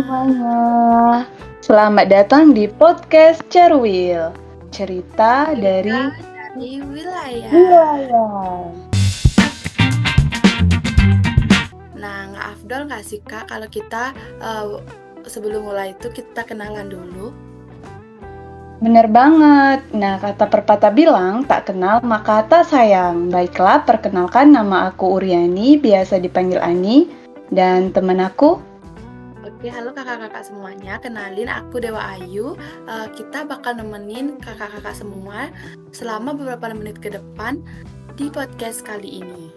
semuanya. Selamat datang di podcast Cerwil. Cerita dari wilayah. wilayah. Nah, nggak afdol nggak sih Kak kalau kita sebelum mulai itu kita kenalan dulu? Bener banget. Nah, kata pepatah bilang, tak kenal maka tak sayang. Baiklah, perkenalkan nama aku Uryani, biasa dipanggil Ani. Dan teman aku, Oke, halo kakak-kakak semuanya. Kenalin, aku Dewa Ayu. Kita bakal nemenin kakak-kakak semua selama beberapa menit ke depan di podcast kali ini.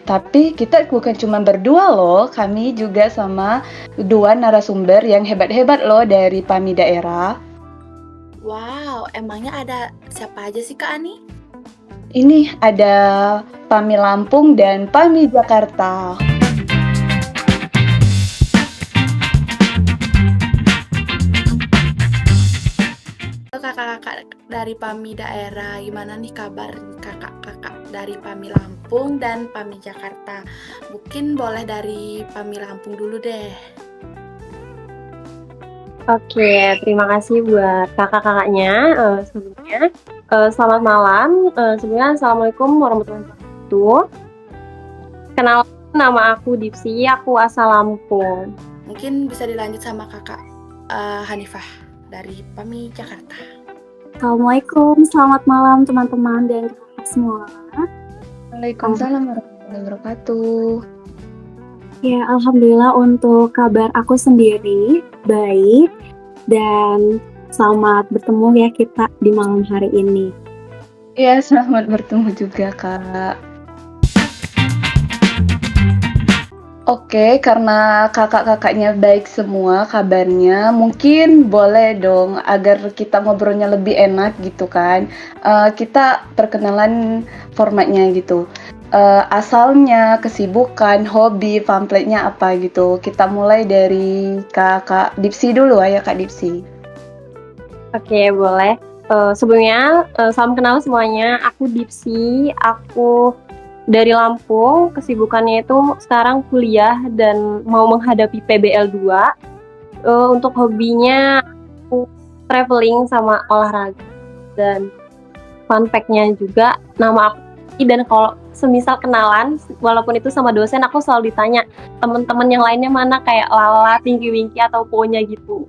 tapi kita bukan cuma berdua loh. Kami juga sama dua narasumber yang hebat-hebat loh dari PAMI daerah. Wow, emangnya ada siapa aja sih Kak Ani? Ini ada PAMI Lampung dan PAMI Jakarta. Kakak-kakak dari PAMI daerah, gimana nih kabar kakak-kakak dari PAMI Lampung dan PAMI Jakarta? Mungkin boleh dari PAMI Lampung dulu deh. Oke, terima kasih buat kakak-kakaknya sebelumnya. Selamat malam. Sebelumnya Assalamualaikum warahmatullahi wabarakatuh. Kenal, nama aku Dipsi, aku asal Lampung. Mungkin bisa dilanjut sama kakak Hanifah dari PAMI Jakarta. Assalamualaikum, selamat malam teman-teman dan kakak semua. Waalaikumsalam warahmatullahi wabarakatuh. Ya, alhamdulillah untuk kabar aku sendiri baik dan selamat bertemu ya kita di malam hari ini. Ya, selamat bertemu juga, Kak. Oke, karena kakak-kakaknya baik semua kabarnya, mungkin boleh dong agar kita ngobrolnya lebih enak gitu kan. Kita perkenalan formatnya gitu. Asalnya, kesibukan, hobi, pamfletnya apa gitu. Kita mulai dari Kak Dipsi dulu ya, Kak Dipsi. Oke, boleh. Sebelumnya, salam kenal semuanya. Aku Dipsi, aku dari Lampung. Kesibukannya itu sekarang kuliah dan mau menghadapi PBL 2. Untuk hobinya aku traveling sama olahraga. Dan fun fact-nya juga, nama aku Dipsi, dan kalau semisal kenalan, walaupun itu sama dosen, aku selalu ditanya teman-teman yang lainnya mana, kayak Lala, Tinky Winky, atau Ponya gitu.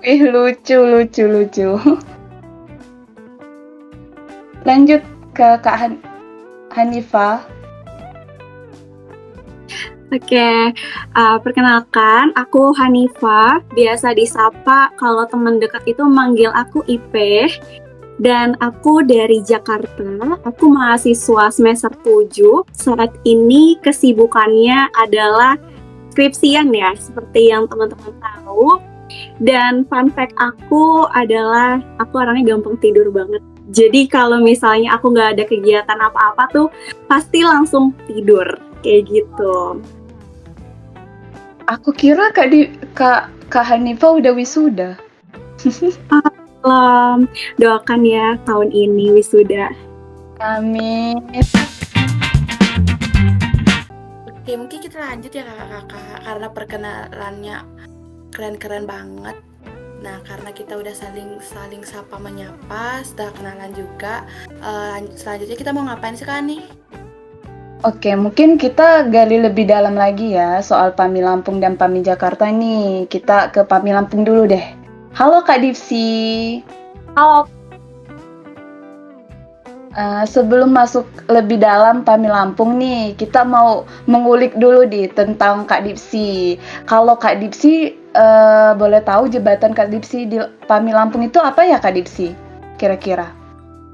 Lucu. Lanjut ke Kak Hanifah. Oke, perkenalkan aku Hanifah, biasa disapa kalau teman dekat itu manggil aku Ipe. Dan aku dari Jakarta, aku mahasiswa semester 7. Saat ini kesibukannya adalah skripsian ya, seperti yang teman-teman tahu. Dan fun fact aku adalah aku orangnya gampang tidur banget. Jadi kalau misalnya aku nggak ada kegiatan apa-apa tuh pasti langsung tidur kayak gitu. Aku kira Kak Hanifah udah wisuda. Doakan ya tahun ini wisuda. Amin. Oke, mungkin kita lanjut ya kakak-kakak karena perkenalannya keren-keren banget. Nah, karena kita udah saling sapa menyapa, sudah kenalan juga. Selanjutnya kita mau ngapain sih Kak nih? Oke, mungkin kita gali lebih dalam lagi ya soal PAMI Lampung dan PAMI Jakarta nih. Kita ke PAMI Lampung dulu deh. Halo Kak Dipsi. Halo. Sebelum masuk lebih dalam PAMI Lampung nih, kita mau mengulik dulu tentang Kak Dipsi. Kalau Kak Dipsi boleh tahu jabatan Kak Dipsi di PAMI Lampung itu apa ya Kak Dipsi? Kira-kira?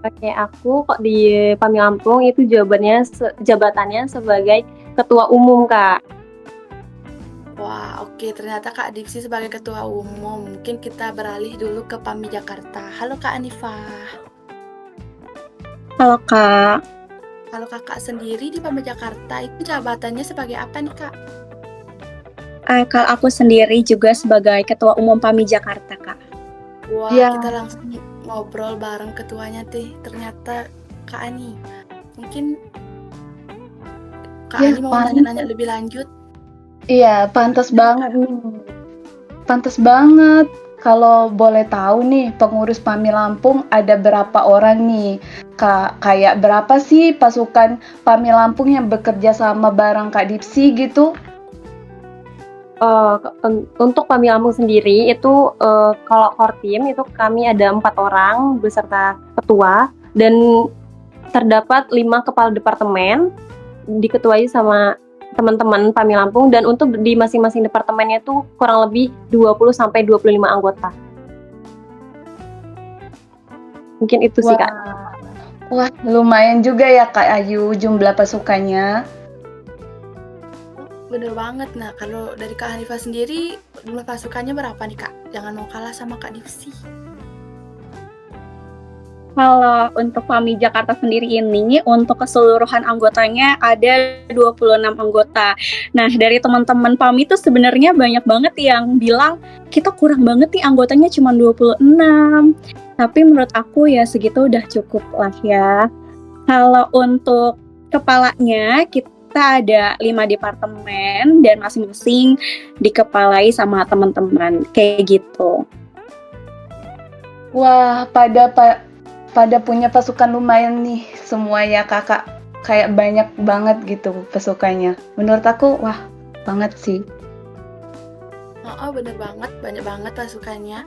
Oke, aku kok di PAMI Lampung itu jabatannya sebagai ketua umum, Kak. Wah, oke. Ternyata Kak Dipsi sebagai ketua umum. Mungkin kita beralih dulu ke PAMI Jakarta. Halo Kak Anifah. Halo Kak. Kalau kakak sendiri di PAMI Jakarta itu jabatannya sebagai apa nih Kak? Kalau aku sendiri juga sebagai ketua umum PAMI Jakarta Kak. Wah, Ya. kita langsung ngobrol bareng ketuanya Ternyata Kak Ani. Mungkin Kak Ya, Ani mau nanya-nanya lebih lanjut? Iya, pantas banget nih. Pantas banget. Kalau boleh tahu nih, pengurus PAMI Lampung ada berapa orang nih? Kayak berapa sih pasukan PAMI Lampung yang bekerja sama bareng Kak Dipsi gitu? Untuk PAMI Lampung sendiri itu kalau core team itu kami ada 4 orang beserta ketua dan terdapat 5 kepala departemen diketuai sama teman-teman PAMI Lampung, dan untuk di masing-masing departemennya itu kurang lebih 20 sampai 25 anggota. Mungkin itu sih, Kak. Wah, lumayan juga ya Kak Ayu jumlah pasukannya. Bener banget. Nah, kalau dari Kak Hanifah sendiri, jumlah pasukannya berapa nih, Kak? Jangan mau kalah sama Kak Dipsi. Kalau untuk PAMI Jakarta sendiri ini, untuk keseluruhan anggotanya ada 26 anggota. Nah, dari teman-teman PAMI itu sebenarnya banyak banget yang bilang, kita kurang banget nih anggotanya cuma 26. Tapi menurut aku ya segitu udah cukup lah ya. Kalau untuk kepalanya, kita ada 5 departemen dan masing-masing dikepalai sama teman-teman. Kayak gitu. Wah, pada punya pasukan lumayan nih semua ya kakak, kayak banyak banget gitu pasukannya. Menurut aku wah banget sih. Oh, bener banget, banyak banget pasukannya.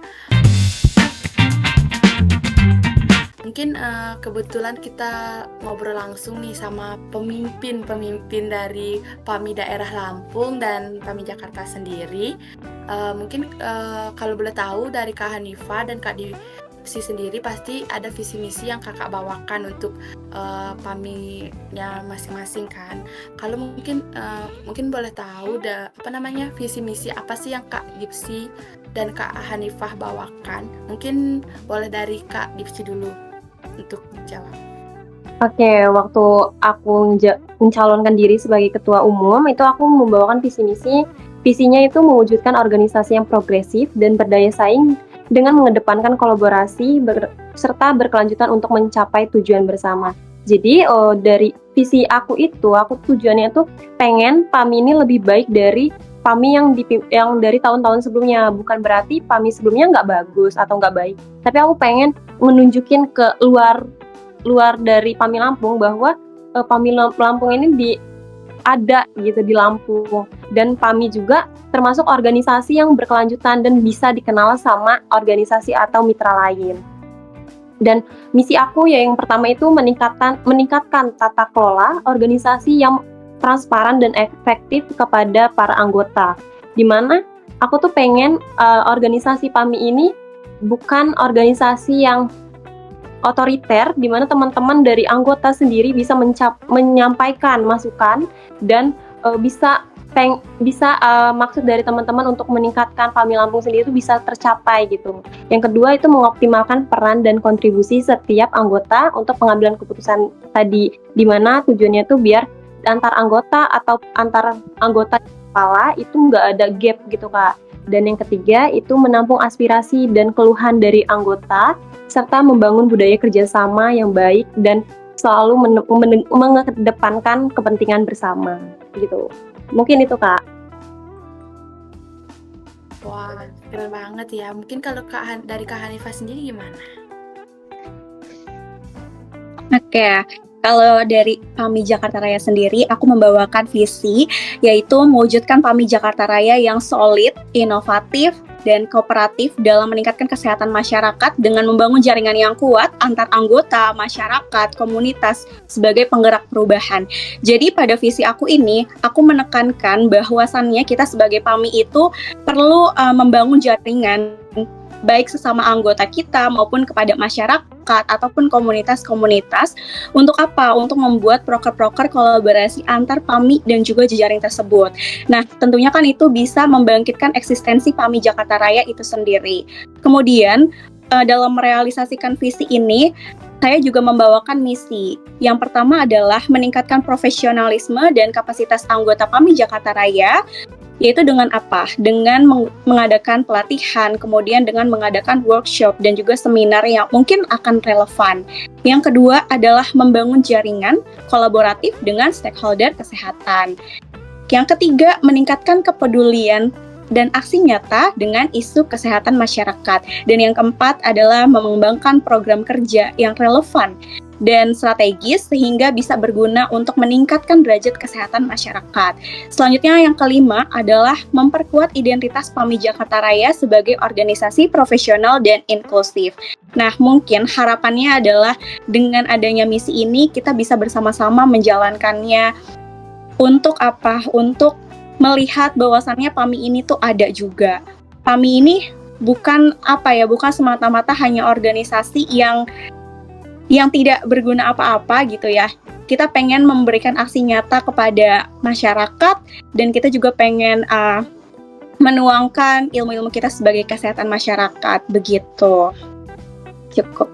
Mungkin kebetulan kita ngobrol langsung nih sama pemimpin dari PAMI daerah Lampung dan PAMI Jakarta sendiri. Mungkin kalau boleh tahu dari Kak Hanifah dan Kak Dipsi sendiri pasti ada visi misi yang kakak bawakan untuk PAMI-nya masing-masing kan. Kalau mungkin boleh tahu visi misi apa sih yang Kak Dipsi dan Kak Hanifah bawakan? Mungkin boleh dari Kak Dipsi dulu untuk menjawab. Oke, waktu aku mencalonkan diri sebagai ketua umum, itu aku membawakan visi misi. Visinya itu mewujudkan organisasi yang progresif dan berdaya saing dengan mengedepankan kolaborasi serta berkelanjutan untuk mencapai tujuan bersama. Jadi dari visi aku tujuannya itu pengen PAMI ini lebih baik dari PAMI yang dari tahun-tahun sebelumnya. Bukan berarti PAMI sebelumnya nggak bagus atau nggak baik, tapi aku pengen menunjukin ke luar dari PAMI Lampung bahwa PAMI Lampung ini ada gitu di Lampung, dan PAMI juga termasuk organisasi yang berkelanjutan dan bisa dikenal sama organisasi atau mitra lain. Dan misi aku ya yang pertama itu meningkatkan tata kelola organisasi yang transparan dan efektif kepada para anggota. Dimana aku tuh pengen organisasi PAMI ini bukan organisasi yang otoriter, di mana teman-teman dari anggota sendiri bisa menyampaikan masukan dan maksud dari teman-teman untuk meningkatkan PAMI Lampung sendiri itu bisa tercapai gitu. Yang kedua itu mengoptimalkan peran dan kontribusi setiap anggota untuk pengambilan keputusan tadi, di mana tujuannya itu biar antar anggota atau antar anggota kepala itu nggak ada gap gitu Kak. Dan yang ketiga itu menampung aspirasi dan keluhan dari anggota serta membangun budaya kerjasama yang baik dan selalu mengedepankan kepentingan bersama gitu. Mungkin itu Kak. Wah, keren banget ya. Mungkin kalau dari Kak Hanifah sendiri gimana? Oke, kalau dari PAMI Jakarta Raya sendiri, aku membawakan visi, yaitu mewujudkan PAMI Jakarta Raya yang solid, inovatif, dan kooperatif dalam meningkatkan kesehatan masyarakat dengan membangun jaringan yang kuat antar anggota, masyarakat, komunitas sebagai penggerak perubahan. Jadi pada visi aku ini, aku menekankan bahwasannya kita sebagai PAMI itu perlu membangun jaringan baik sesama anggota kita maupun kepada masyarakat ataupun komunitas-komunitas. Untuk apa? Untuk membuat proker-proker kolaborasi antar PAMI dan juga jejaring tersebut. Nah, tentunya kan itu bisa membangkitkan eksistensi PAMI Jakarta Raya itu sendiri. Kemudian, dalam merealisasikan visi ini, saya juga membawakan misi. Yang pertama adalah meningkatkan profesionalisme dan kapasitas anggota PAMI Jakarta Raya Yaitu dengan apa? Dengan mengadakan pelatihan, kemudian dengan mengadakan workshop dan juga seminar yang mungkin akan relevan. Yang kedua adalah membangun jaringan kolaboratif dengan stakeholder kesehatan. Yang ketiga, meningkatkan kepedulian dan aksi nyata dengan isu kesehatan masyarakat. Dan yang keempat adalah mengembangkan program kerja yang relevan dan strategis sehingga bisa berguna untuk meningkatkan derajat kesehatan masyarakat. Selanjutnya yang kelima adalah memperkuat identitas PAMI Jakarta Raya sebagai organisasi profesional dan inklusif. Nah, mungkin harapannya adalah dengan adanya misi ini kita bisa bersama-sama menjalankannya untuk apa? Untuk melihat bahwasannya PAMI ini tuh ada juga. PAMI ini bukan bukan semata-mata hanya organisasi yang tidak berguna apa-apa gitu ya. Kita pengen memberikan aksi nyata kepada masyarakat dan kita juga pengen menuangkan ilmu-ilmu kita sebagai kesehatan masyarakat begitu. Cukup.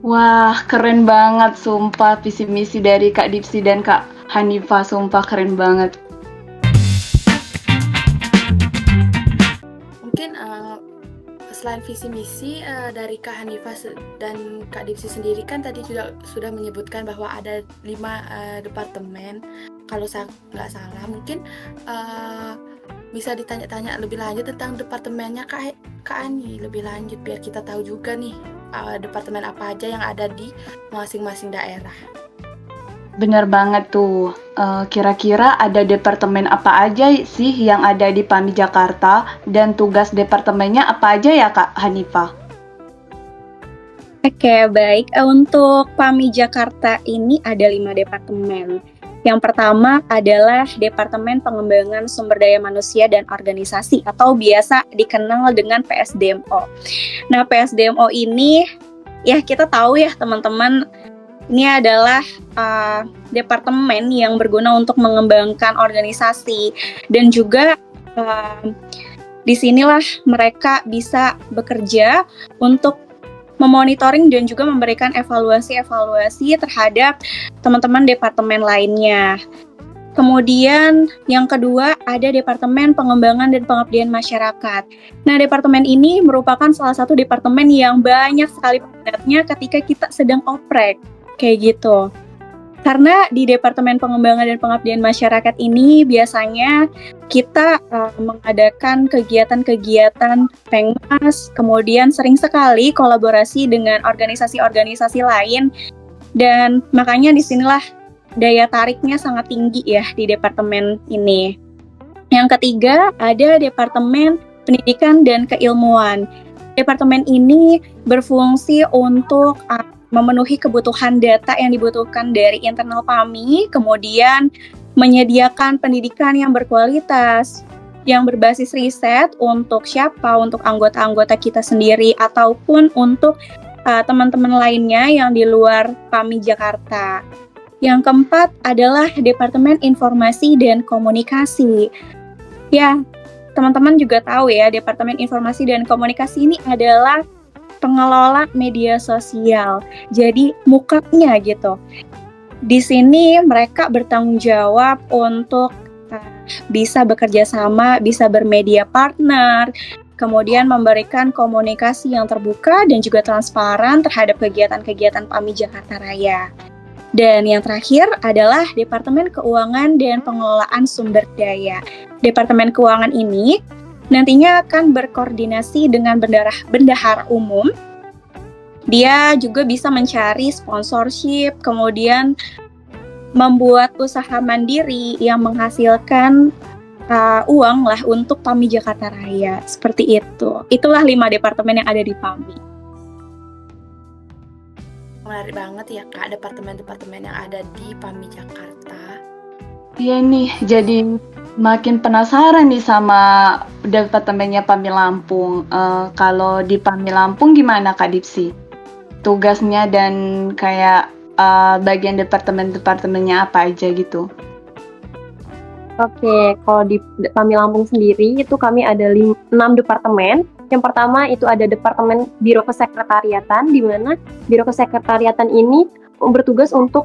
Wah, keren banget sumpah visi misi dari Kak Dipsi dan Kak Hanifah, sumpah keren banget. Mungkin selain visi misi dari Kak Hanifah dan Kak Dipsi sendiri kan tadi juga sudah menyebutkan bahwa ada 5 departemen. Kalau saya nggak salah, mungkin bisa ditanya-tanya lebih lanjut tentang departemennya Kak Ani lebih lanjut biar kita tahu juga nih departemen apa aja yang ada di masing-masing daerah. Bener banget tuh. Kira-kira ada departemen apa aja sih yang ada di PAMI Jakarta dan tugas departemennya apa aja ya Kak Hanifah? Oke, baik. Untuk PAMI Jakarta ini ada 5 departemen. Yang pertama adalah Departemen Pengembangan Sumber Daya Manusia dan Organisasi atau biasa dikenal dengan PSDMO. Nah, PSDMO ini ya kita tahu ya teman-teman, ini adalah departemen yang berguna untuk mengembangkan organisasi dan juga disinilah mereka bisa bekerja untuk memonitoring dan juga memberikan evaluasi terhadap teman-teman departemen lainnya. Kemudian yang kedua ada Departemen Pengembangan dan Pengabdian Masyarakat. Nah, departemen ini merupakan salah satu departemen yang banyak sekali peminatnya ketika kita sedang oprek, kayak gitu. Karena di Departemen Pengembangan dan Pengabdian Masyarakat ini biasanya kita mengadakan kegiatan-kegiatan pengmas, kemudian sering sekali kolaborasi dengan organisasi-organisasi lain, dan makanya disinilah daya tariknya sangat tinggi ya di departemen ini. Yang ketiga ada Departemen Pendidikan dan Keilmuan. Departemen ini berfungsi untuk memenuhi kebutuhan data yang dibutuhkan dari internal PAMI, kemudian menyediakan pendidikan yang berkualitas, yang berbasis riset untuk siapa, untuk anggota-anggota kita sendiri, ataupun untuk teman-teman lainnya yang di luar PAMI Jakarta. Yang keempat adalah Departemen Informasi dan Komunikasi. Ya, teman-teman juga tahu ya, Departemen Informasi dan Komunikasi ini adalah pengelola media sosial, jadi mukanya gitu. Di sini mereka bertanggung jawab untuk bisa bekerja sama, bisa bermedia partner, kemudian memberikan komunikasi yang terbuka dan juga transparan terhadap kegiatan-kegiatan PAMI Jakarta Raya. Dan yang terakhir adalah Departemen Keuangan dan Pengelolaan Sumber Daya. Departemen Keuangan ini nantinya akan berkoordinasi dengan bendahara umum. Dia juga bisa mencari sponsorship, kemudian membuat usaha mandiri yang menghasilkan uang lah untuk PAMI Jakarta Raya. Seperti itu. Itulah 5 departemen yang ada di PAMI. Menarik banget ya Kak, departemen-departemen yang ada di PAMI Jakarta. Iya nih, jadi makin penasaran nih sama departemennya PAMI Lampung. Kalau di PAMI Lampung gimana Kak Dipsi? Tugasnya dan kayak bagian departemennya apa aja gitu? Oke, kalau di PAMI Lampung sendiri itu kami ada 6 departemen. Yang pertama itu ada Departemen Biro Kesekretariatan, di mana Biro Kesekretariatan ini bertugas untuk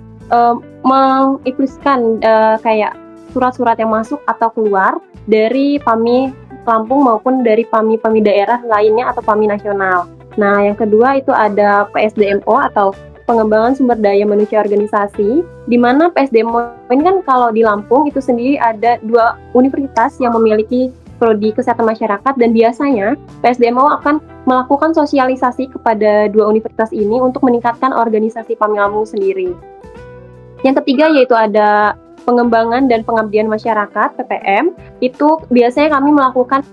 menginklusikan kayak surat-surat yang masuk atau keluar dari PAMI Lampung maupun dari PAMI-PAMI daerah lainnya atau PAMI nasional. Nah, yang kedua itu ada PSDMO atau pengembangan sumber daya manusia organisasi, di mana PSDMO ini kan kalau di Lampung itu sendiri ada 2 universitas yang memiliki prodi kesehatan masyarakat, dan biasanya PSDMO akan melakukan sosialisasi kepada 2 universitas ini untuk meningkatkan organisasi PAMI Lampung sendiri. Yang ketiga yaitu ada pengembangan dan pengabdian masyarakat (PPM). Itu biasanya kami melakukan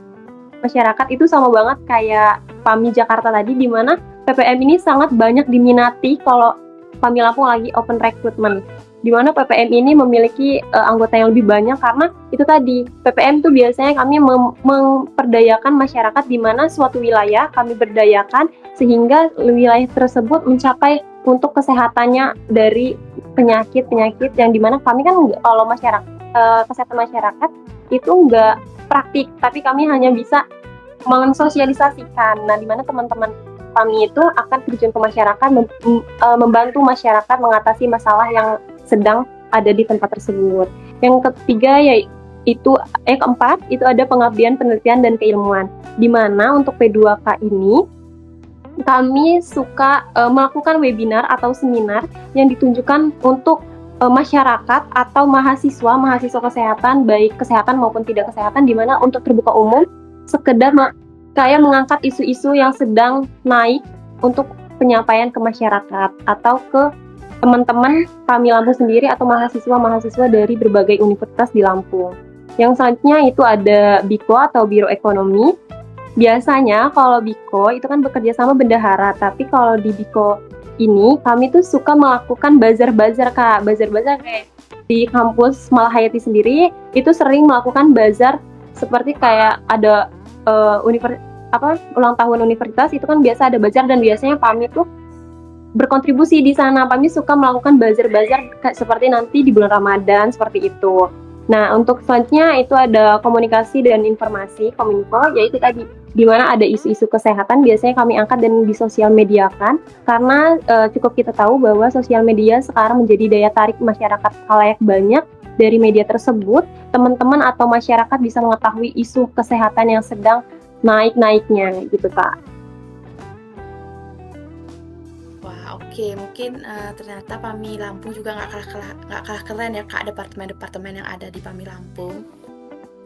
masyarakat itu sama banget kayak PAMI Jakarta tadi, di mana PPM ini sangat banyak diminati kalau PAMI Lampung lagi open recruitment, di mana PPM ini memiliki anggota yang lebih banyak karena itu tadi PPM itu biasanya kami memperdayakan masyarakat, di mana suatu wilayah kami berdayakan sehingga wilayah tersebut mencapai untuk kesehatannya dari penyakit-penyakit yang dimana kami kan kalau masyarakat kesehatan masyarakat itu nggak praktik, tapi kami hanya bisa mensosialisasikan. Nah, dimana teman-teman kami itu akan terjun ke masyarakat, membantu masyarakat mengatasi masalah yang sedang ada di tempat tersebut. Yang ketiga keempat itu ada pengabdian, penelitian, dan keilmuan, di mana untuk P2K ini kami suka melakukan webinar atau seminar yang ditunjukkan untuk masyarakat atau mahasiswa kesehatan, baik kesehatan maupun tidak kesehatan, di mana untuk terbuka umum sekedar kayak mengangkat isu-isu yang sedang naik untuk penyampaian ke masyarakat atau ke teman-teman PAMI Lampung sendiri atau mahasiswa-mahasiswa dari berbagai universitas di Lampung. Yang selanjutnya itu ada BIKO atau Biro Ekonomi. Biasanya kalau BIKO itu kan bekerja sama bendahara, tapi kalau di BIKO ini kami tuh suka melakukan bazar-bazar, Kak. Bazar-bazar kayak di kampus Malahayati sendiri itu sering melakukan bazar seperti kayak ada ulang tahun universitas, itu kan biasa ada bazar, dan biasanya PAMI tuh berkontribusi di sana. PAMI suka melakukan bazar-bazar seperti nanti di bulan Ramadan seperti itu. Nah, untuk selanjutnya itu ada komunikasi dan informasi Kominfo, yaitu tadi di mana ada isu-isu kesehatan biasanya kami angkat dan disosial mediakan, karena cukup kita tahu bahwa sosial media sekarang menjadi daya tarik masyarakat khalayak banyak. Dari media tersebut, teman-teman atau masyarakat bisa mengetahui isu kesehatan yang sedang naik-naiknya gitu, Kak. Wah, oke. Mungkin ternyata PAMI Lampung juga nggak kalah keren ya, Kak, departemen-departemen yang ada di PAMI Lampung.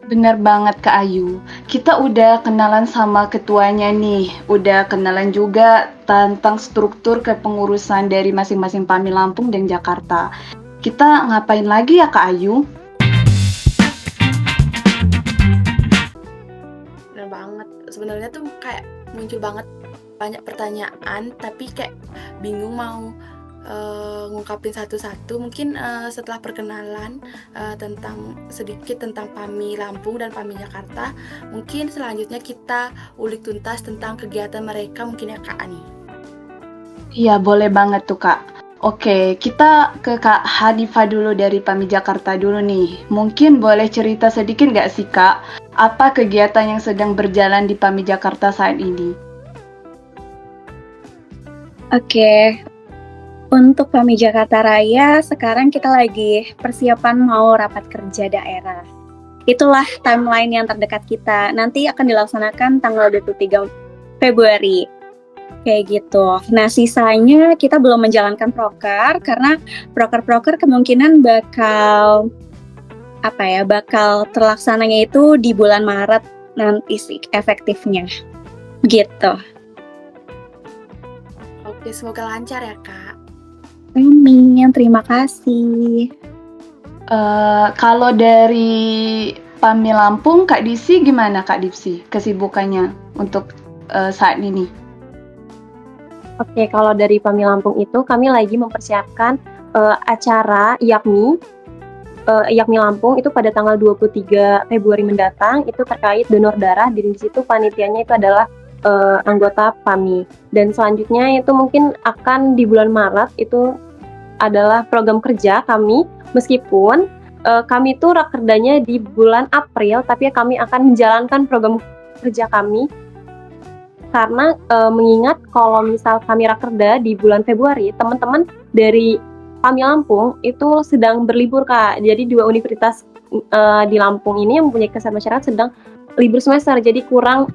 Bener banget Kak Ayu. Kita udah kenalan sama ketuanya nih, udah kenalan juga tentang struktur kepengurusan dari masing-masing PAMI Lampung dan Jakarta. Kita ngapain lagi ya Kak Ayu? Bener banget. Sebenarnya tuh kayak muncul banget banyak pertanyaan, tapi kayak bingung mau ngungkapin satu-satu. Mungkin setelah perkenalan sedikit tentang PAMI Lampung dan PAMI Jakarta, mungkin selanjutnya kita ulik tuntas tentang kegiatan mereka mungkin ya Kak Ani. Iya, boleh banget tuh Kak. Oke, kita ke Kak Hanifah dulu dari PAMI Jakarta dulu nih. Mungkin boleh cerita sedikit nggak sih Kak, apa kegiatan yang sedang berjalan di PAMI Jakarta saat ini? Oke, untuk PAMI Jakarta Raya, sekarang kita lagi persiapan mau rapat kerja daerah. Itulah timeline yang terdekat kita. Nanti akan dilaksanakan tanggal 23 Februari. Kayak gitu. Nah, sisanya kita belum menjalankan proker, karena proker-proker kemungkinan bakal terlaksananya itu di bulan Maret nanti sih efektifnya. Gitu. Oke, semoga lancar ya Kak. Amin, terima kasih. Kalau dari PAMI Lampung, Kak Dipsi gimana Kak Dipsi kesibukannya untuk saat ini? Oke, kalau dari PAMI Lampung itu kami lagi mempersiapkan acara IAKMI Lampung itu pada tanggal 23 Februari mendatang, itu terkait donor darah, dan di situ panitianya itu adalah anggota PAMI. Dan selanjutnya itu mungkin akan di bulan Maret, itu adalah program kerja kami, meskipun kami itu rakerdanya di bulan April, tapi kami akan menjalankan program kerja kami, karena mengingat kalau misal kami rakerda di bulan Februari, teman-teman dari PAMI Lampung itu sedang berlibur Kak. Jadi 2 universitas di Lampung ini yang mempunyai kesehatan masyarakat sedang libur semester, jadi kurang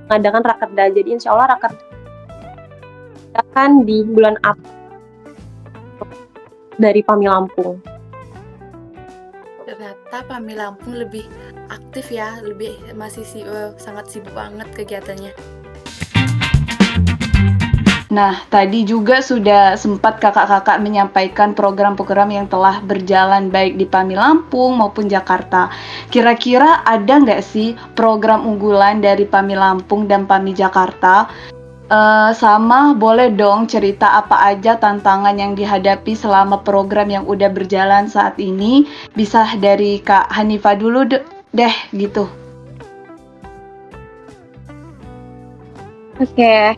mengadakan rakerda. Jadi insya Allah rakerda akan di bulan April dari PAMI Lampung. Ternyata PAMI Lampung lebih aktif ya, masih sangat sibuk banget kegiatannya. Nah, tadi juga sudah sempat kakak-kakak menyampaikan program-program yang telah berjalan baik di PAMI Lampung maupun Jakarta. Kira-kira ada nggak sih program unggulan dari PAMI Lampung dan PAMI Jakarta? Sama boleh dong cerita apa aja tantangan yang dihadapi selama program yang udah berjalan saat ini. Bisa dari Kak Hanifa dulu deh gitu. Oke.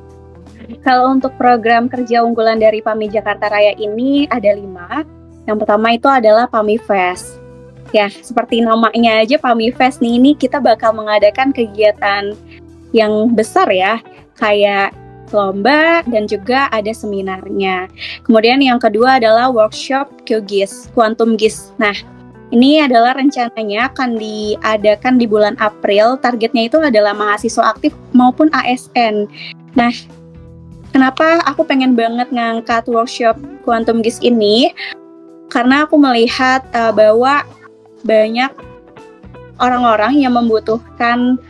Kalau untuk program kerja unggulan dari PAMI Jakarta Raya ini ada 5. Yang pertama itu adalah PAMI Fest. Ya, seperti namanya aja PAMI Fest nih, ini kita bakal mengadakan kegiatan yang besar ya, kayak lomba dan juga ada seminarnya. Kemudian yang kedua adalah workshop QGIS, Quantum GIS. Nah, ini adalah rencananya akan diadakan di bulan April. Targetnya itu adalah mahasiswa aktif maupun ASN. Nah, kenapa aku pengen banget ngangkat workshop Quantum GIS ini? Karena aku melihat bahwa banyak orang-orang yang membutuhkan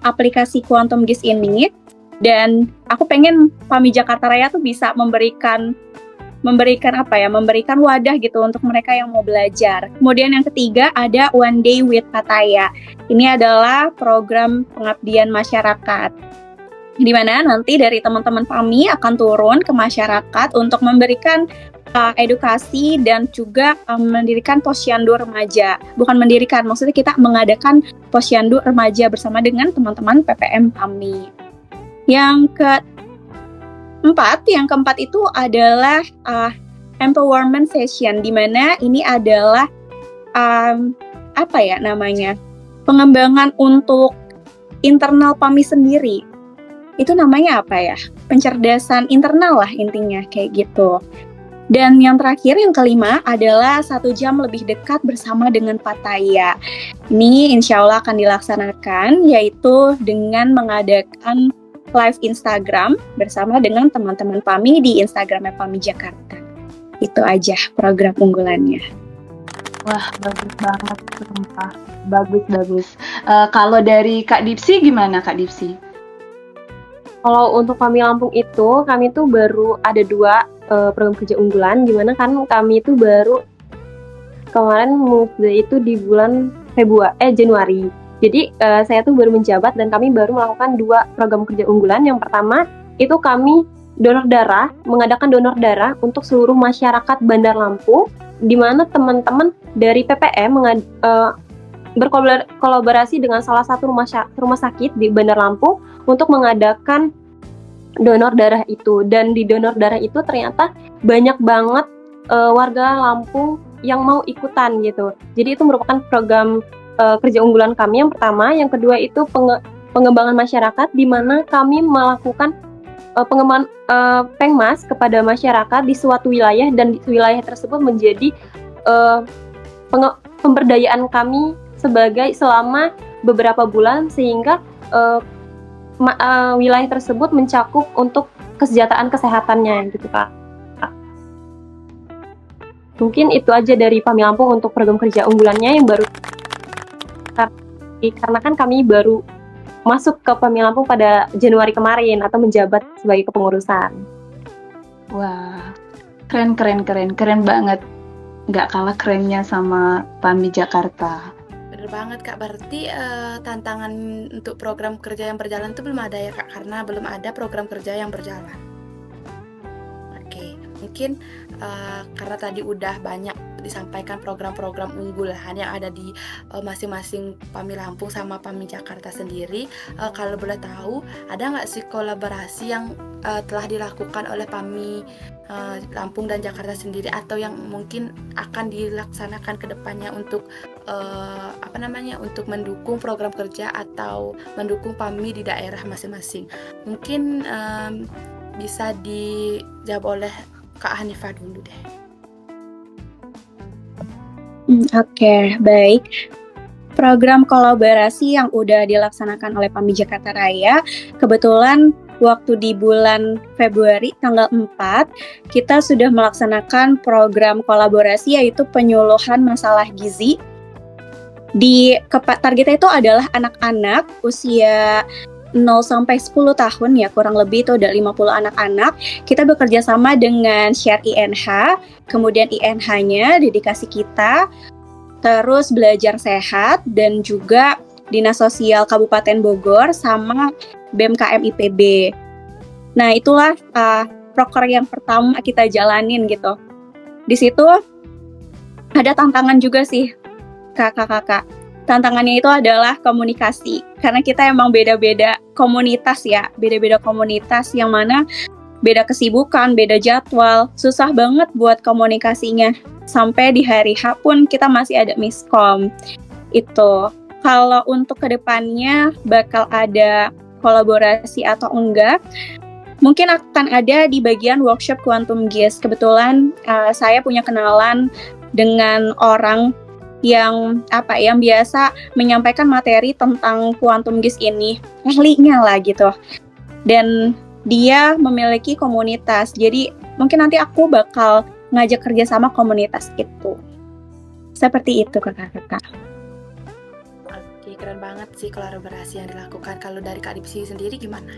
aplikasi Quantum GIS ini, dan aku pengen PAMI Jakarta Raya tuh bisa memberikan wadah gitu untuk mereka yang mau belajar. Kemudian yang ketiga ada One Day with Pattaya. Ini adalah program pengabdian masyarakat, di mana nanti dari teman-teman PAMI akan turun ke masyarakat untuk memberikan edukasi dan juga mendirikan posyandu remaja. Bukan mendirikan, maksudnya kita mengadakan posyandu remaja bersama dengan teman-teman PPM PAMI. Yang keempat itu adalah empowerment session, di mana ini adalah pengembangan untuk internal PAMI sendiri. Itu namanya apa ya? Pencerdasan internal lah intinya, kayak gitu. Dan yang terakhir, yang kelima adalah 1 jam lebih dekat bersama dengan Pattaya. Ini insya Allah akan dilaksanakan, yaitu dengan mengadakan live Instagram bersama dengan teman-teman PAMI di Instagramnya PAMI Jakarta. Itu aja program unggulannya. Wah, bagus banget, sumpah. Bagus. Kalau dari Kak Dipsi gimana, Kak Dipsi? Kalau untuk PAMI Lampung itu, kami tuh baru ada 2 program kerja unggulan, dimana kan kami itu baru kemarin itu di bulan Januari. Jadi saya tuh baru menjabat dan kami baru melakukan 2 program kerja unggulan. Yang pertama itu kami mengadakan donor darah untuk seluruh masyarakat Bandar Lampung, di mana teman-teman dari PPM berkolaborasi dengan salah satu rumah sakit di Bandar Lampung untuk mengadakan donor darah itu. Dan di donor darah itu ternyata banyak banget warga Lampung yang mau ikutan gitu. Jadi itu merupakan program kerja unggulan kami yang pertama. Yang kedua itu pengembangan masyarakat, di mana kami melakukan pengembangan pengmas kepada masyarakat di suatu wilayah, dan di wilayah tersebut menjadi pemberdayaan kami selama beberapa bulan, sehingga wilayah tersebut mencakup untuk kesejahteraan kesehatannya gitu Kak. Mungkin itu aja dari PAMI Lampung untuk program kerja unggulannya yang baru, karena kan kami baru masuk ke PAMI Lampung pada Januari kemarin atau menjabat sebagai kepengurusan. Wah, keren banget. Nggak kalah kerennya sama PAMI Jakarta. Bener banget Kak, berarti tantangan untuk program kerja yang berjalan itu belum ada ya Kak, karena belum ada program kerja yang berjalan. Oke, mungkin karena tadi udah banyak disampaikan program-program unggulan yang ada di masing-masing PAMI Lampung sama PAMI Jakarta sendiri. Kalau boleh tahu, ada nggak sih kolaborasi yang telah dilakukan oleh PAMI Lampung dan Jakarta sendiri, atau yang mungkin akan dilaksanakan ke depannya untuk untuk mendukung program kerja atau mendukung PAMI di daerah masing-masing? Mungkin bisa dijawab oleh Kak Hanifa dulu deh. Oke, baik. Program kolaborasi yang udah dilaksanakan oleh PAMI Jakarta Raya, kebetulan waktu di bulan Februari tanggal 4, kita sudah melaksanakan program kolaborasi yaitu penyuluhan masalah gizi. Targetnya itu adalah anak-anak usia 0 sampai 10 tahun ya, kurang lebih itu ada 50 anak-anak. Kita bekerja sama dengan Share INH, kemudian INH-nya dedikasi kita, terus Belajar Sehat, dan juga Dinas Sosial Kabupaten Bogor sama BMKM IPB. Nah, itulah proker yang pertama kita jalanin gitu. Di situ ada tantangan juga sih, kakak-kakak. Tantangannya itu adalah komunikasi, karena kita emang beda-beda komunitas ya, beda-beda komunitas yang mana beda kesibukan, beda jadwal, susah banget buat komunikasinya. Sampai di hari H pun kita masih ada miskom. Itu. Kalau untuk kedepannya bakal ada kolaborasi atau enggak, mungkin akan ada di bagian workshop Quantum GIS. Kebetulan saya punya kenalan dengan orang yang biasa menyampaikan materi tentang Quantum GIS ini, ahlinya lah gitu. Dan dia memiliki komunitas, jadi mungkin nanti aku bakal ngajak kerjasama komunitas itu. Seperti itu kakak-kakak. Oke, keren banget sih kolaborasi yang dilakukan. Kalau dari Kak Dipsi sendiri gimana?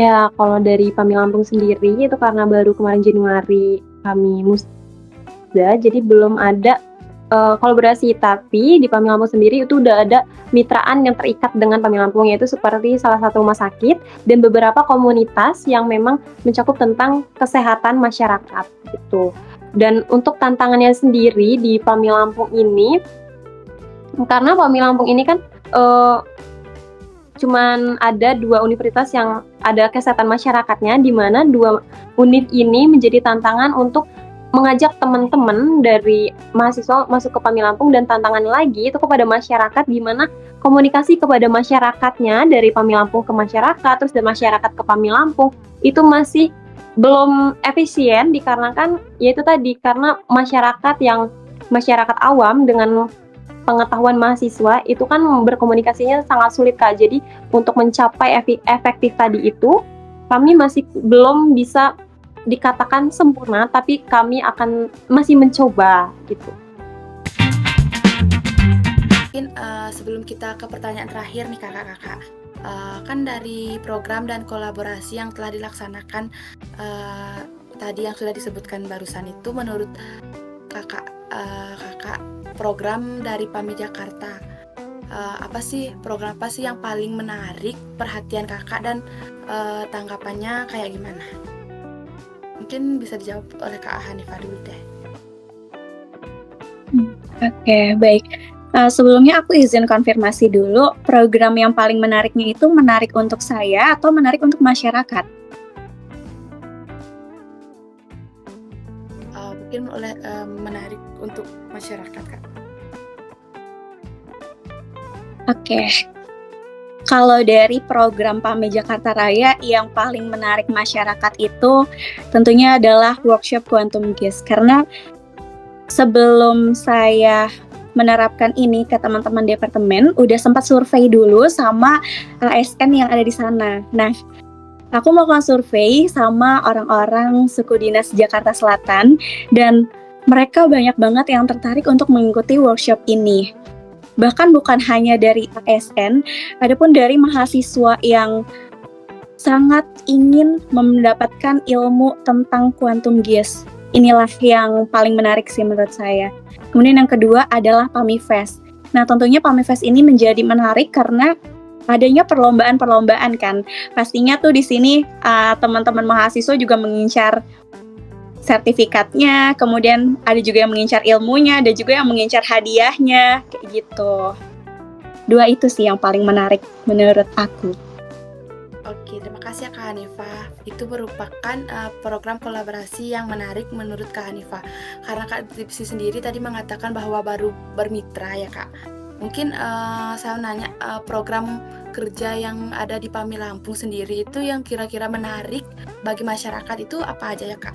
Ya, kalau dari PAMI Lampung sendiri itu karena baru kemarin Januari kami musda, jadi belum ada kolaborasi. Tapi di PAMI Lampung sendiri itu udah ada mitraan yang terikat dengan PAMI Lampung, yaitu seperti salah satu rumah sakit dan beberapa komunitas yang memang mencakup tentang kesehatan masyarakat gitu. Dan untuk tantangannya sendiri di PAMI Lampung ini, karena PAMI Lampung ini kan cuman ada 2 universitas yang ada kesehatan masyarakatnya, di mana 2 univ ini menjadi tantangan untuk mengajak teman-teman dari mahasiswa masuk ke PAMI Lampung, dan tantangan lagi itu kepada masyarakat, di mana komunikasi kepada masyarakatnya dari PAMI Lampung ke masyarakat, terus dari masyarakat ke PAMI Lampung itu masih belum efisien, dikarenakan yaitu tadi karena masyarakat awam dengan pengetahuan mahasiswa itu kan berkomunikasinya sangat sulit Kak. Jadi untuk mencapai efektif tadi itu kami masih belum bisa dikatakan sempurna, tapi kami akan masih mencoba gitu. Mungkin sebelum kita ke pertanyaan terakhir nih kakak-kakak, kan dari program dan kolaborasi yang telah dilaksanakan tadi yang sudah disebutkan barusan itu, menurut kakak program dari PAMI Jakarta, program apa sih yang paling menarik perhatian kakak, dan tanggapannya kayak gimana? Mungkin bisa dijawab oleh Kak Hanifah dulu deh. Oke, baik. Sebelumnya aku izin konfirmasi dulu, program yang paling menariknya itu menarik untuk saya atau menarik untuk masyarakat? Mungkin menarik untuk masyarakat, Kak. Oke. Kalau dari program PAMI Jakarta Raya yang paling menarik masyarakat itu tentunya adalah workshop Quantum GIS. Karena sebelum saya menerapkan ini ke teman-teman departemen, udah sempat survei dulu sama ASN yang ada di sana. Nah, aku melakukan survei sama orang-orang suku dinas Jakarta Selatan, dan mereka banyak banget yang tertarik untuk mengikuti workshop ini. Bahkan bukan hanya dari ASN, adapun dari mahasiswa yang sangat ingin mendapatkan ilmu tentang Quantum GIS. Inilah yang paling menarik sih menurut saya. Kemudian yang kedua adalah PAMI Fest. Nah, tentunya PAMI Fest ini menjadi menarik karena adanya perlombaan-perlombaan kan. Pastinya tuh di sini teman-teman mahasiswa juga mengincar sertifikatnya, kemudian ada juga yang mengincar ilmunya, ada juga yang mengincar hadiahnya, kayak gitu. 2 itu sih yang paling menarik menurut aku. Oke, terima kasih ya Kak Hanifah. Itu merupakan program kolaborasi yang menarik menurut Kak Hanifah. Karena Kak Dipsi sendiri tadi mengatakan bahwa baru bermitra ya Kak. Mungkin saya nanya, program kerja yang ada di PAMI Lampung sendiri itu yang kira-kira menarik bagi masyarakat itu apa aja ya Kak?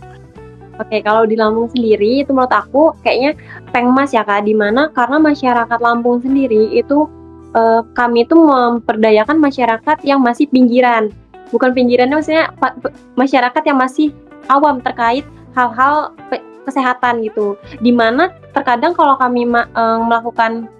Oke, kalau di Lampung sendiri itu menurut aku kayaknya Pengmas ya Kak, di mana karena masyarakat Lampung sendiri itu kami itu memperdayakan masyarakat yang masih pinggiran. Bukan pinggirannya maksudnya masyarakat yang masih awam terkait hal-hal kesehatan gitu. Di mana terkadang kalau kami melakukan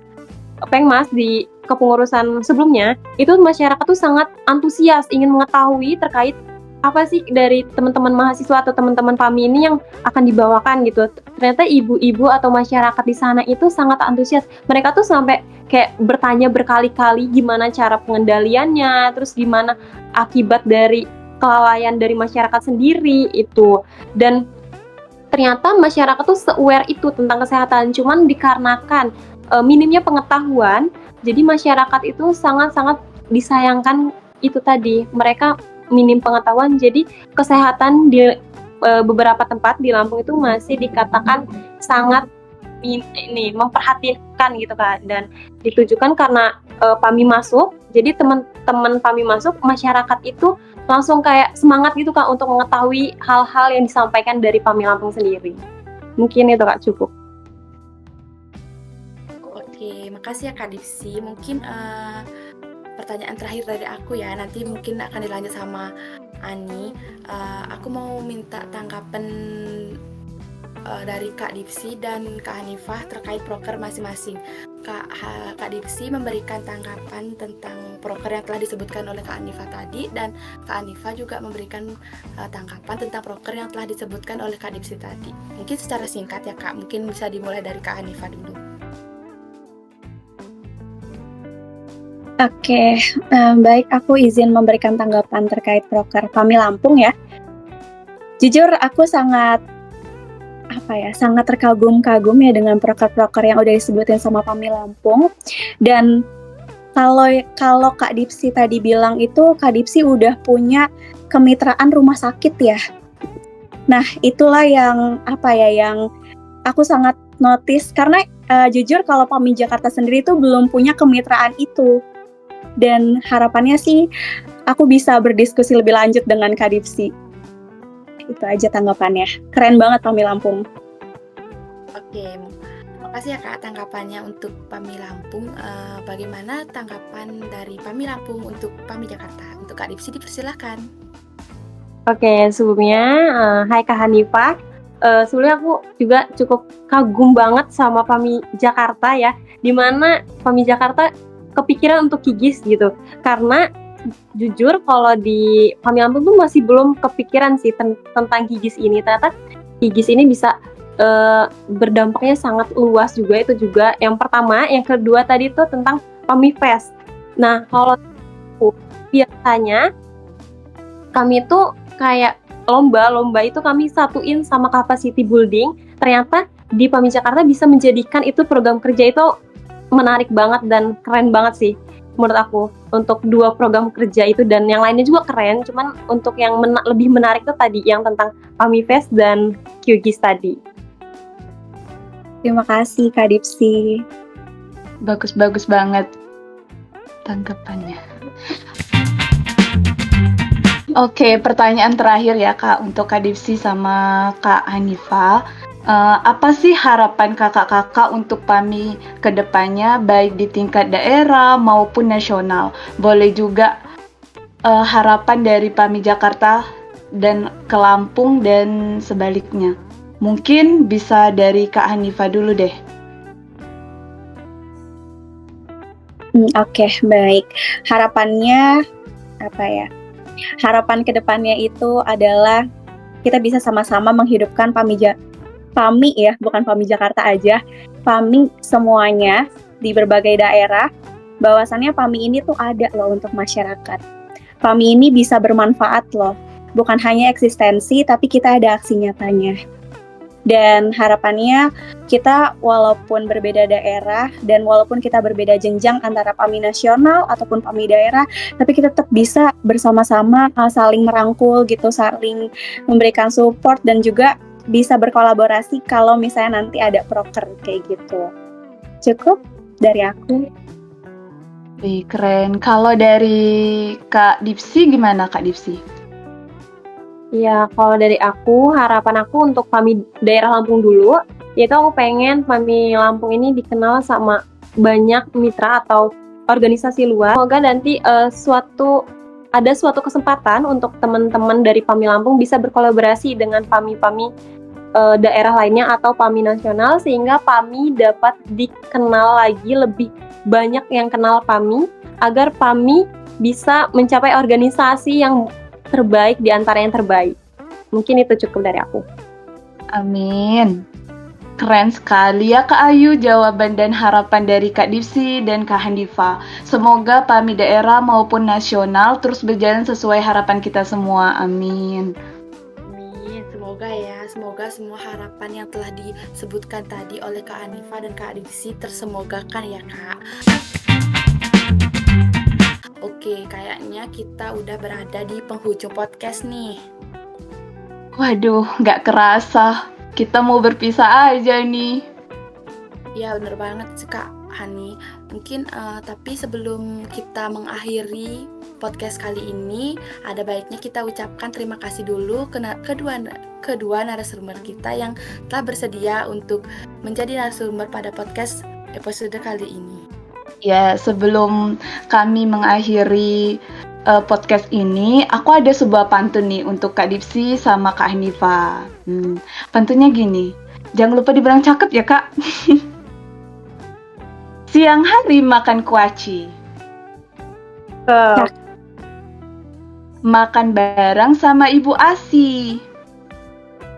Pengmas di kepengurusan sebelumnya, itu masyarakat tuh sangat antusias ingin mengetahui terkait apa sih dari teman-teman mahasiswa atau teman-teman PAMI ini yang akan dibawakan gitu. Ternyata ibu-ibu atau masyarakat di sana itu sangat antusias. Mereka tuh sampai kayak bertanya berkali-kali gimana cara pengendaliannya, terus gimana akibat dari kelalaian dari masyarakat sendiri itu. Dan ternyata masyarakat tuh se-aware itu tentang kesehatan, cuman dikarenakan minimnya pengetahuan, jadi masyarakat itu sangat-sangat disayangkan itu tadi, mereka minim pengetahuan, jadi kesehatan di beberapa tempat di Lampung itu masih dikatakan sangat ini memperhatikan gitu Kak, dan ditujukan karena PAMI masuk, jadi teman-teman PAMI masuk, masyarakat itu langsung kayak semangat gitu Kak untuk mengetahui hal-hal yang disampaikan dari PAMI Lampung sendiri. Mungkin itu Kak cukup. Oke, makasih ya Kak Dipsi. Mungkin pertanyaan terakhir dari aku ya, nanti mungkin akan dilanjut sama Ani. Aku mau minta tanggapan dari Kak Dipsi dan Kak Hanifah terkait proker masing-masing. Kak Dipsi memberikan tanggapan tentang proker yang telah disebutkan oleh Kak Hanifah tadi, dan Kak Hanifah juga memberikan tanggapan tentang proker yang telah disebutkan oleh Kak Dipsi tadi. Mungkin secara singkat ya Kak, mungkin bisa dimulai dari Kak Hanifah dulu. Oke, baik, aku izin memberikan tanggapan terkait proker PAMI Lampung ya. Jujur aku sangat terkagum-kagum ya dengan proker-proker yang udah disebutin sama PAMI Lampung. Dan kalau Kak Dipsi tadi bilang itu, Kak Dipsi udah punya kemitraan rumah sakit ya. Nah, itulah yang yang aku sangat notice, karena jujur kalau PAMI Jakarta sendiri itu belum punya kemitraan itu. Dan harapannya sih aku bisa berdiskusi lebih lanjut dengan Kak Dipsi. Itu aja tanggapannya. Keren banget PAMI Lampung. Oke, makasih ya Kak tanggapannya untuk PAMI Lampung. Bagaimana tanggapan dari PAMI Lampung untuk PAMI Jakarta? Untuk Kak Dipsi dipersilahkan. Oke, sebelumnya hai Kak Hanifah. Sebelumnya aku juga cukup kagum banget sama PAMI Jakarta ya, dimana PAMI Jakarta kepikiran untuk KIGIS gitu, karena jujur kalau di PAMI Lampung tuh masih belum kepikiran sih tentang KIGIS ini. Ternyata KIGIS ini bisa berdampaknya sangat luas juga, itu juga yang pertama. Yang kedua tadi tuh tentang PAMI Fest. Nah, kalau biasanya kami tuh kayak lomba itu kami satuin sama capacity building. Ternyata di PAMI Jakarta bisa menjadikan itu program kerja itu menarik banget dan keren banget sih menurut aku untuk dua program kerja itu, dan yang lainnya juga keren, cuman untuk yang lebih menarik tuh tadi yang tentang PAMI Fest dan QGIS tadi. Terima kasih Kak Dipsi. Bagus banget tanggapannya. Oke, pertanyaan terakhir ya Kak untuk Kak Dipsi sama Kak Hanifah. Apa sih harapan kakak-kakak untuk PAMI ke depannya, baik di tingkat daerah maupun nasional? Boleh juga harapan dari PAMI Jakarta dan ke Lampung dan sebaliknya. Mungkin bisa dari Kak Hanifah dulu deh. Oke, baik. Harapannya Harapan kedepannya itu adalah kita bisa sama-sama menghidupkan PAMI ya, bukan PAMI Jakarta aja, PAMI semuanya di berbagai daerah, bahwasannya PAMI ini tuh ada loh untuk masyarakat. PAMI ini bisa bermanfaat loh, bukan hanya eksistensi, tapi kita ada aksi nyatanya. Dan harapannya kita walaupun berbeda daerah dan walaupun kita berbeda jenjang antara PAMI nasional ataupun PAMI daerah, tapi kita tetap bisa bersama-sama saling merangkul gitu, saling memberikan support dan juga bisa berkolaborasi kalau misalnya nanti ada proker kayak gitu. Cukup dari aku. Wih, keren. Kalau dari Kak Dipsi gimana Kak Dipsi? Ya, kalau dari aku, harapan aku untuk PAMI daerah Lampung dulu, yaitu aku pengen PAMI Lampung ini dikenal sama banyak mitra atau organisasi luar. Semoga nanti ada suatu kesempatan untuk teman-teman dari PAMI Lampung bisa berkolaborasi dengan PAMI-PAMI daerah lainnya atau PAMI nasional, sehingga PAMI dapat dikenal lagi, lebih banyak yang kenal PAMI, agar PAMI bisa mencapai organisasi yang terbaik di antara yang terbaik. Mungkin itu cukup dari aku. Amin. Keren sekali ya Kak Ayu jawaban dan harapan dari Kak Dipsi dan Kak Hanifa. Semoga PAMI daerah maupun nasional terus berjalan sesuai harapan kita semua. Amin. Amin. Semoga semua harapan yang telah disebutkan tadi oleh Kak Hanifa dan Kak Dipsi tersemogakan ya Kak. Oke, kayaknya kita udah berada di penghujung podcast nih. Waduh, nggak kerasa. Kita mau berpisah aja nih. Ya bener banget sih Kak Hani. Mungkin tapi sebelum kita mengakhiri podcast kali ini, ada baiknya kita ucapkan terima kasih dulu ke kedua narasumber kita yang telah bersedia untuk menjadi narasumber pada podcast episode kali ini. Ya, sebelum kami mengakhiri podcast ini, aku ada sebuah pantun nih untuk Kak Dipsi sama Kak Hanifa. Pantunnya gini, jangan lupa dibilang cakep ya Kak. Siang hari makan kuaci, makan bareng sama Ibu Asi.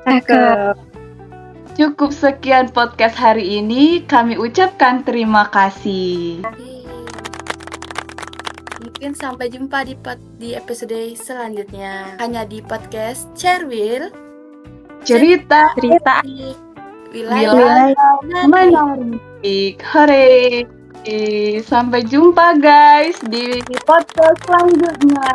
Cakep. Cukup sekian podcast hari ini, kami ucapkan terima kasih. Mungkin sampai jumpa di episode selanjutnya. Hanya di podcast Cerwil. Cerita Di wilayah wilayah menarik. Hore. Sampai jumpa guys di podcast selanjutnya.